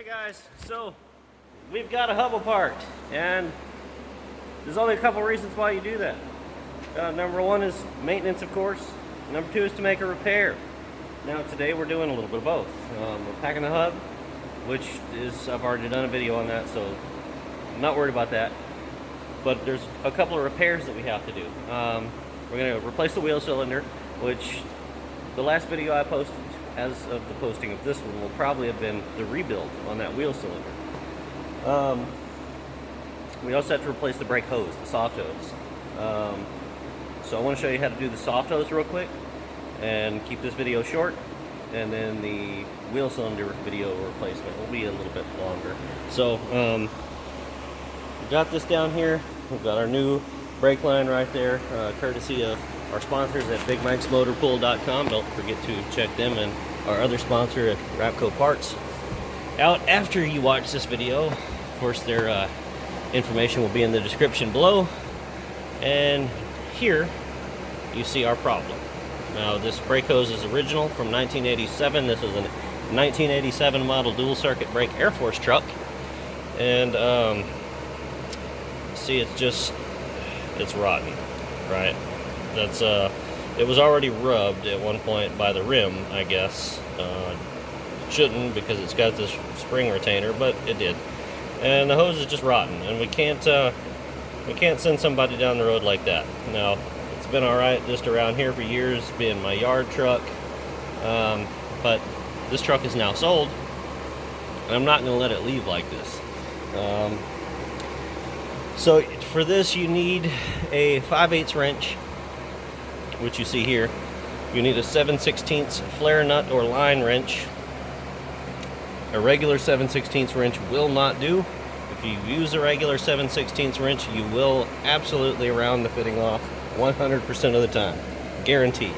Alright guys, so we've got a hub apart, and there's only a couple reasons why you do that. Number one is maintenance, of course. Number two is to make a repair. Now today we're doing a little bit of both. We're packing the hub, which is, I've already done a video on that, so I'm not worried about that. But there's a couple of repairs that we have to do. We're going to replace the wheel cylinder, which the last video I posted, as of the posting of this one, will probably have been the rebuild on that wheel cylinder. We also have to replace the brake hose, the soft hose. So I want to show you how to do the soft hose real quick and keep this video short, and then the wheel cylinder video replacement will be a little bit longer. So we've got this down here. We've got our new brake line right there, courtesy of our sponsors at BigMikesMotorPool.com. Don't forget to check them and our other sponsor at Rapco Parts out after you watch this video. Of course, their information will be in the description below. And here you see our problem. Now, this brake hose is original from 1987. This is a 1987 model dual circuit brake Air Force truck. And see, it's rotten, right? That's it was already rubbed at one point by the rim, I guess. It shouldn't, because it's got this spring retainer, but it did. And the hose is just rotten, and we can't send somebody down the road like that. Now, it's been all right just around here for years, being my yard truck, but this truck is now sold, and I'm not going to let it leave like this. So for this, you need a 5/8 wrench, which you see here. You need a 7/16 flare nut or line wrench. A regular 7/16 wrench will not do. If you use a regular 7/16 wrench, you will absolutely round the fitting off 100% of the time, guaranteed.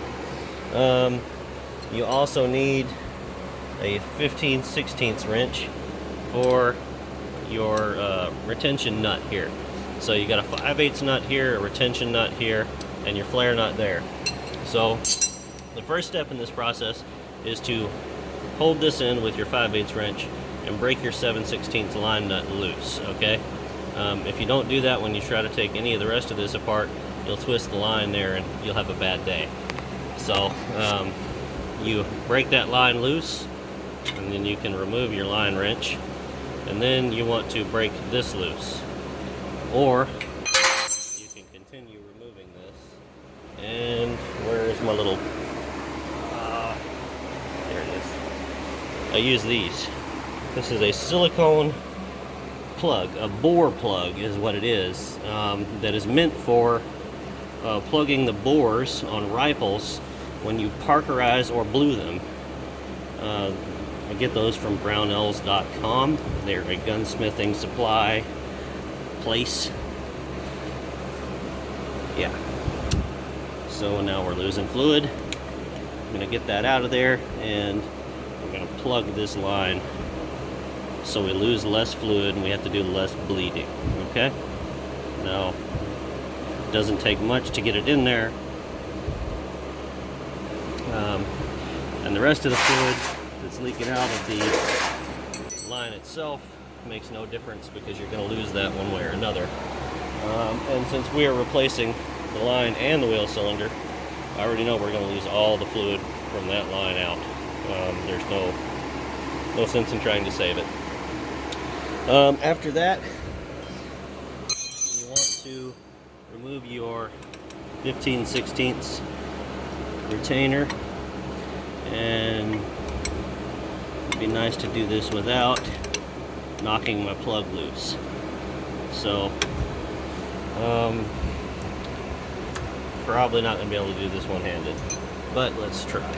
You also need a 15/16 wrench for your retention nut here. So you got a 5/8 nut here, a retention nut here, and your flare nut there. So the first step in this process is to hold this in with your 5/8 wrench and break your 7/16 line nut loose, okay? If you don't do that when you try to take any of the rest of this apart, you'll twist the line there and you'll have a bad day. So you break that line loose, and then you can remove your line wrench, and then you want to break this loose. Or you can continue removing this. And where is my little... there it is. I use these. This is a silicone plug, a bore plug is what it is, that is meant for plugging the bores on rifles when you parkerize or blue them. I get those from brownells.com. They're a gunsmithing supply place. Yeah. So now we're losing fluid. I'm going to get that out of there, and we're going to plug this line so we lose less fluid and we have to do less bleeding. Okay? Now, it doesn't take much to get it in there. And the rest of the fluid that's leaking out of the line itself makes no difference, because you're going to lose that one way or another. And since we are replacing the line and the wheel cylinder, I already know we're going to lose all the fluid from that line out. There's no sense in trying to save it. After that, you want to remove your 15/16 retainer, and it'd be nice to do this without knocking my plug loose. So probably not going to be able to do this one-handed, but let's try.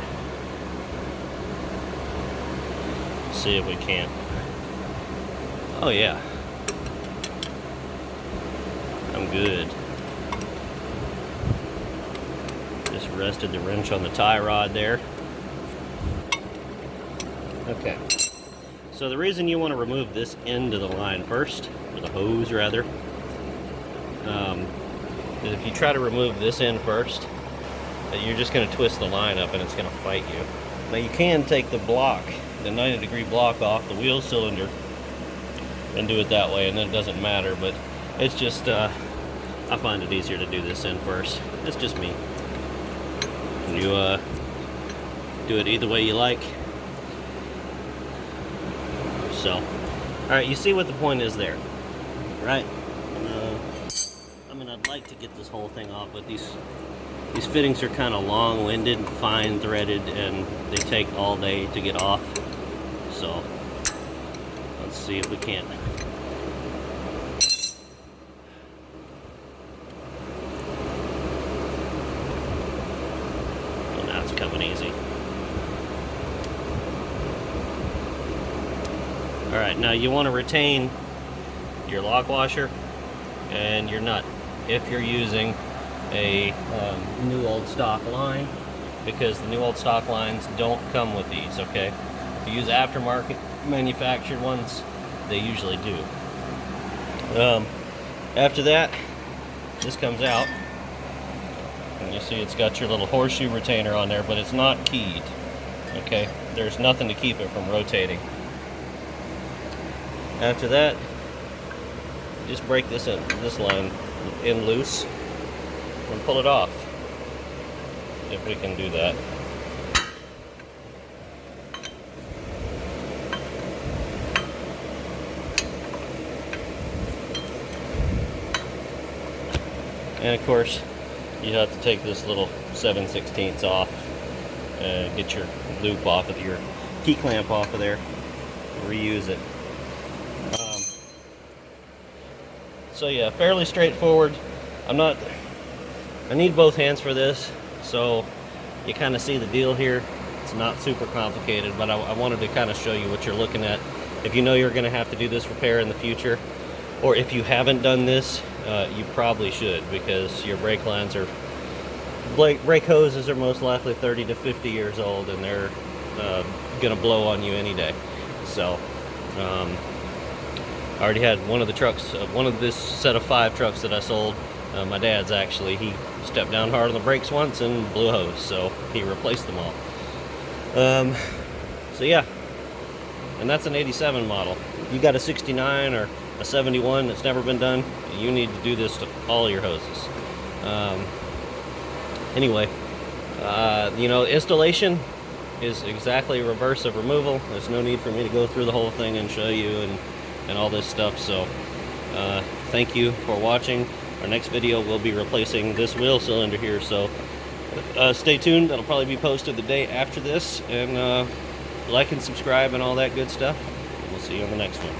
See if we can. Oh yeah, I'm good. Just rested the wrench on the tie rod there. Okay. So the reason you want to remove this end of the line first, or the hose rather, is if you try to remove this end first, you're just going to twist the line up and it's going to fight you. Now you can take the block the 90-degree block off the wheel cylinder and do it that way, and then it doesn't matter. But it's just I find it easier to do this in first. It's just me. You do it either way you like. So, all right, you see what the point is there, right? I mean, I'd like to get this whole thing off, but these fittings are kind of long-winded, fine threaded, and they take all day to get off. So let's see if we can't. Well, now it's coming easy. All right, now you want to retain your lock washer and your nut if you're using a new old stock line, because the new old stock lines don't come with these, okay? If you use aftermarket manufactured ones, they usually do. After that, this comes out, and you see it's got your little horseshoe retainer on there, but it's not keyed, okay? There's nothing to keep it from rotating. After that, just break this line in loose and pull it off, if we can do that. And of course, you have to take this little 7/16 off and get your loop off of your key clamp off of there, reuse it. So yeah, fairly straightforward. I need both hands for this, so you kind of see the deal here. It's not super complicated, but I wanted to kind of show you what you're looking at. If you know you're going to have to do this repair in the future, or if you haven't done this, you probably should, because your brake lines are, brake hoses are most likely 30 to 50 years old, and they're going to blow on you any day. So I already had one of the trucks, one of this set of 5 trucks that I sold. My dad's actually, he stepped down hard on the brakes once and blew a hose, so he replaced them all. So yeah, and that's an 87 model. If you got a 69 or a 71 that's never been done, you need to do this to all your hoses. Anyway, you know, installation is exactly reverse of removal. There's no need for me to go through the whole thing and show you and all this stuff. So thank you for watching. Our next video will be replacing this wheel cylinder here, so stay tuned. That'll probably be posted the day after this, and like and subscribe and all that good stuff. We'll see you on the next one.